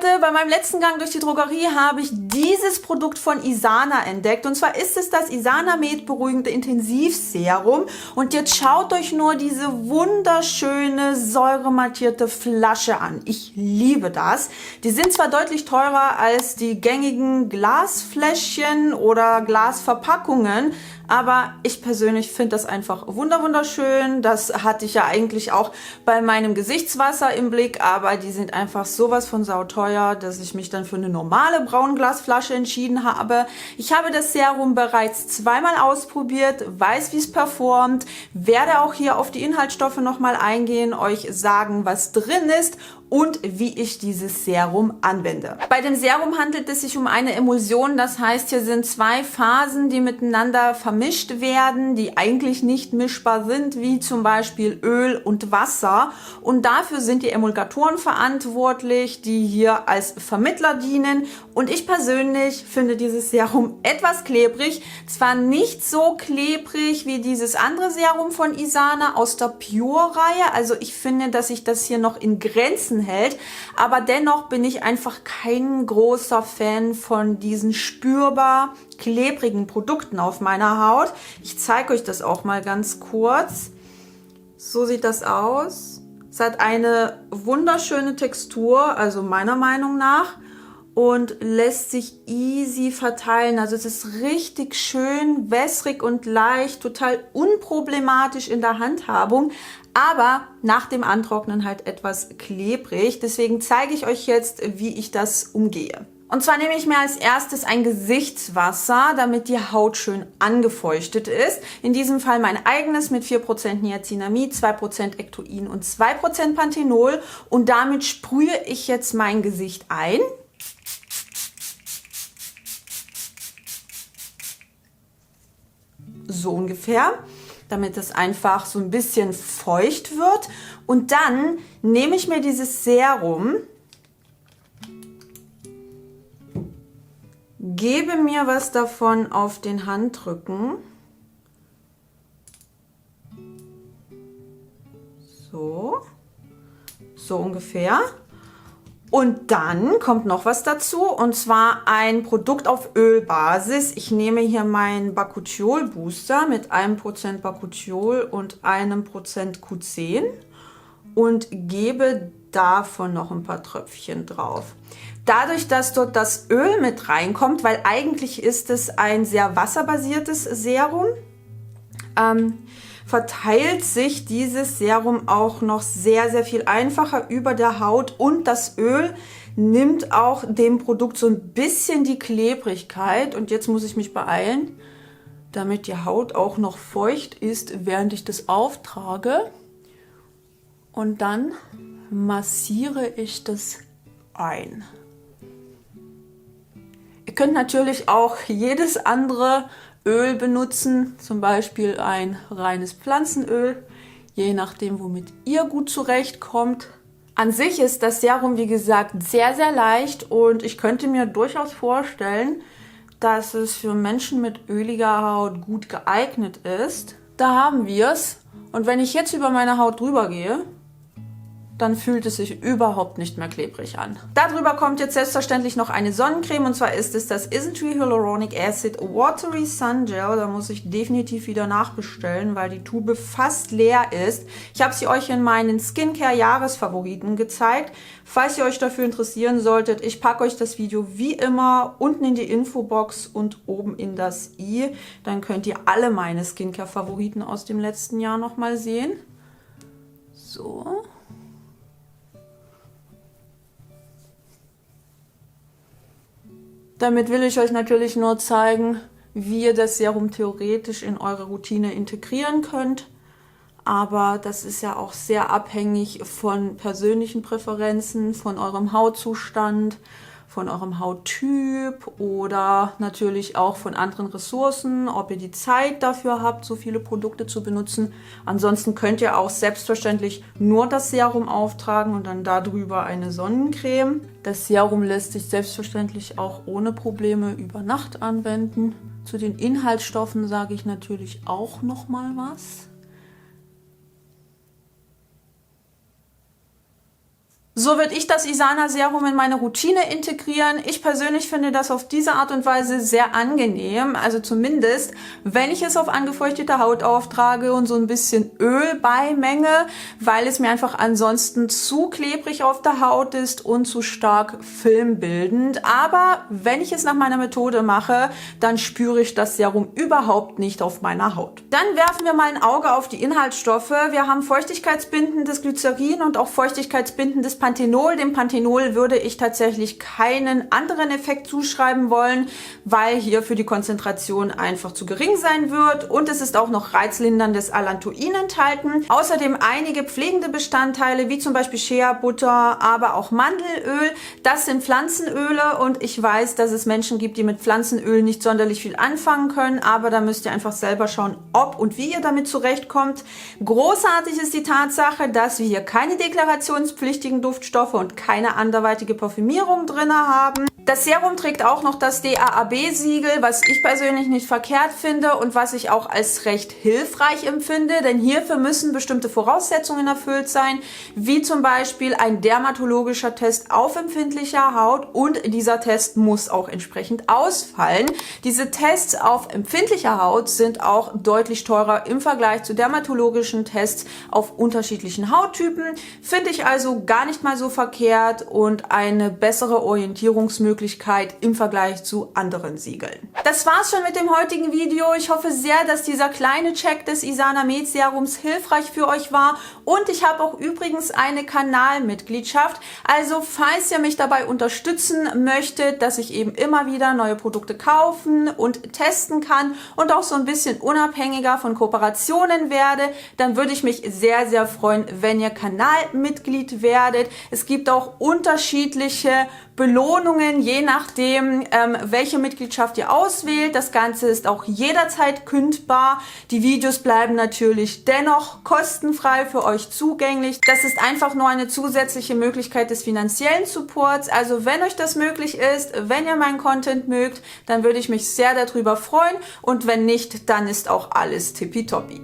Leute, bei meinem letzten Gang durch die Drogerie habe ich dieses Produkt von Isana entdeckt. Und zwar ist es das Isana Med beruhigende Intensivserum. Und jetzt schaut euch nur diese wunderschöne säuremattierte Flasche an. Ich liebe das. Die sind zwar deutlich teurer als die gängigen Glasfläschchen oder Glasverpackungen, aber ich persönlich finde das einfach wunderschön. Das hatte ich ja eigentlich auch bei meinem Gesichtswasser im Blick, aber die sind einfach sowas von sauteuer, dass ich mich dann für eine normale Braunglasflasche entschieden habe. Ich habe das Serum bereits zweimal ausprobiert, weiß, wie es performt, werde auch hier auf die Inhaltsstoffe nochmal eingehen, euch sagen, was drin ist und wie ich dieses Serum anwende. Bei dem Serum handelt es sich um eine Emulsion, das heißt, hier sind zwei Phasen, die miteinander vermischt werden, die eigentlich nicht mischbar sind, wie zum Beispiel Öl und Wasser. Und dafür sind die Emulgatoren verantwortlich, die hier als Vermittler dienen. Und ich persönlich finde dieses Serum etwas klebrig. Zwar nicht so klebrig wie dieses andere Serum von Isana aus der Pure-Reihe. Also ich finde, dass sich das hier noch in Grenzen hält. Aber dennoch bin ich einfach kein großer Fan von diesen spürbar klebrigen Produkten auf meiner Haut. Ich zeige euch das auch mal ganz kurz. So sieht das aus. Es hat eine wunderschöne Textur, also meiner Meinung nach, und lässt sich easy verteilen. Also es ist richtig schön wässrig und leicht, total unproblematisch in der Handhabung, aber nach dem Antrocknen halt etwas klebrig. Deswegen zeige ich euch jetzt, wie ich das umgehe. Und zwar nehme ich mir als erstes ein Gesichtswasser, damit die Haut schön angefeuchtet ist. In diesem Fall mein eigenes mit 4% Niacinamid, 2% Ectoin und 2% Panthenol. Und damit sprühe ich jetzt mein Gesicht ein. So ungefähr, damit es einfach so ein bisschen feucht wird. Und dann nehme ich mir dieses Serum, gebe mir was davon auf den Handrücken. So ungefähr. Und dann kommt noch was dazu, und zwar ein Produkt auf Ölbasis. Ich nehme hier meinen Bakuchiol Booster mit 1% Bakuchiol und 1% Q10 und gebe davon noch ein paar Tröpfchen drauf. Dadurch, dass dort das Öl mit reinkommt, weil eigentlich ist es ein sehr wasserbasiertes Serum, verteilt sich dieses Serum auch noch sehr viel einfacher über der Haut, und das Öl nimmt auch dem Produkt so ein bisschen die Klebrigkeit. Und jetzt muss ich mich beeilen, damit die Haut auch noch feucht ist, während ich das auftrage. Und dann massiere ich das ein. Ihr könnt natürlich auch jedes andere Öl benutzen, zum Beispiel ein reines Pflanzenöl, je nachdem, womit ihr gut zurechtkommt. An sich ist das Serum, wie gesagt, sehr leicht, und ich könnte mir durchaus vorstellen, dass es für Menschen mit öliger Haut gut geeignet ist. Da haben wir es. Und wenn ich jetzt über meine Haut drüber gehe, dann fühlt es sich überhaupt nicht mehr klebrig an. Darüber kommt jetzt selbstverständlich noch eine Sonnencreme, und zwar ist es das Isntree Hyaluronic Acid Watery Sun Gel. Da muss ich definitiv wieder nachbestellen, weil die Tube fast leer ist. Ich habe sie euch in meinen Skincare-Jahresfavoriten gezeigt. Falls ihr euch dafür interessieren solltet, ich packe euch das Video wie immer unten in die Infobox und oben in das i. Dann könnt ihr alle meine Skincare-Favoriten aus dem letzten Jahr nochmal sehen. So. Damit will ich euch natürlich nur zeigen, wie ihr das Serum theoretisch in eure Routine integrieren könnt. Aber das ist ja auch sehr abhängig von persönlichen Präferenzen, von eurem Hautzustand, von eurem Hauttyp oder natürlich auch von anderen Ressourcen, ob ihr die Zeit dafür habt, so viele Produkte zu benutzen. Ansonsten könnt ihr auch selbstverständlich nur das Serum auftragen und dann darüber eine Sonnencreme. Das Serum lässt sich selbstverständlich auch ohne Probleme über Nacht anwenden. Zu den Inhaltsstoffen sage ich natürlich auch noch mal was. So würde ich das Isana Serum in meine Routine integrieren. Ich persönlich finde das auf diese Art und Weise sehr angenehm. Also zumindest, wenn ich es auf angefeuchtete Haut auftrage und so ein bisschen Öl beimenge, weil es mir einfach ansonsten zu klebrig auf der Haut ist und zu stark filmbildend. Aber wenn ich es nach meiner Methode mache, dann spüre ich das Serum überhaupt nicht auf meiner Haut. Dann werfen wir mal ein Auge auf die Inhaltsstoffe. Wir haben feuchtigkeitsbindendes Glycerin und auch feuchtigkeitsbindendes Panthenol. Dem Panthenol würde ich tatsächlich keinen anderen Effekt zuschreiben wollen, weil hier für die Konzentration einfach zu gering sein wird. Und es ist auch noch reizlinderndes Allantoin enthalten. Außerdem einige pflegende Bestandteile, wie zum Beispiel Shea-Butter, aber auch Mandelöl. Das sind Pflanzenöle und ich weiß, dass es Menschen gibt, die mit Pflanzenöl nicht sonderlich viel anfangen können, aber da müsst ihr einfach selber schauen, ob und wie ihr damit zurechtkommt. Großartig ist die Tatsache, dass wir hier keine deklarationspflichtigen Duftstoffe und keine anderweitige Parfümierung drin haben. Das Serum trägt auch noch das DAAB-Siegel, was ich persönlich nicht verkehrt finde und was ich auch als recht hilfreich empfinde, denn hierfür müssen bestimmte Voraussetzungen erfüllt sein, wie zum Beispiel ein dermatologischer Test auf empfindlicher Haut und dieser Test muss auch entsprechend ausfallen. Diese Tests auf empfindlicher Haut sind auch deutlich teurer im Vergleich zu dermatologischen Tests auf unterschiedlichen Hauttypen, finde ich also gar nicht mal so verkehrt und eine bessere Orientierungsmöglichkeit im Vergleich zu anderen Siegeln. Das war's schon mit dem heutigen Video. Ich hoffe sehr, dass dieser kleine Check des Isana Med Serums hilfreich für euch war und ich habe auch übrigens eine Kanalmitgliedschaft. Also falls ihr mich dabei unterstützen möchtet, dass ich eben immer wieder neue Produkte kaufen und testen kann und auch so ein bisschen unabhängiger von Kooperationen werde, dann würde ich mich sehr, sehr freuen, wenn ihr Kanalmitglied werdet. Es gibt auch unterschiedliche Belohnungen, je nachdem, welche Mitgliedschaft ihr auswählt. Das Ganze ist auch jederzeit kündbar. Die Videos bleiben natürlich dennoch kostenfrei für euch zugänglich. Das ist einfach nur eine zusätzliche Möglichkeit des finanziellen Supports. Also wenn euch das möglich ist, wenn ihr meinen Content mögt, dann würde ich mich sehr darüber freuen und wenn nicht, dann ist auch alles tippitoppi.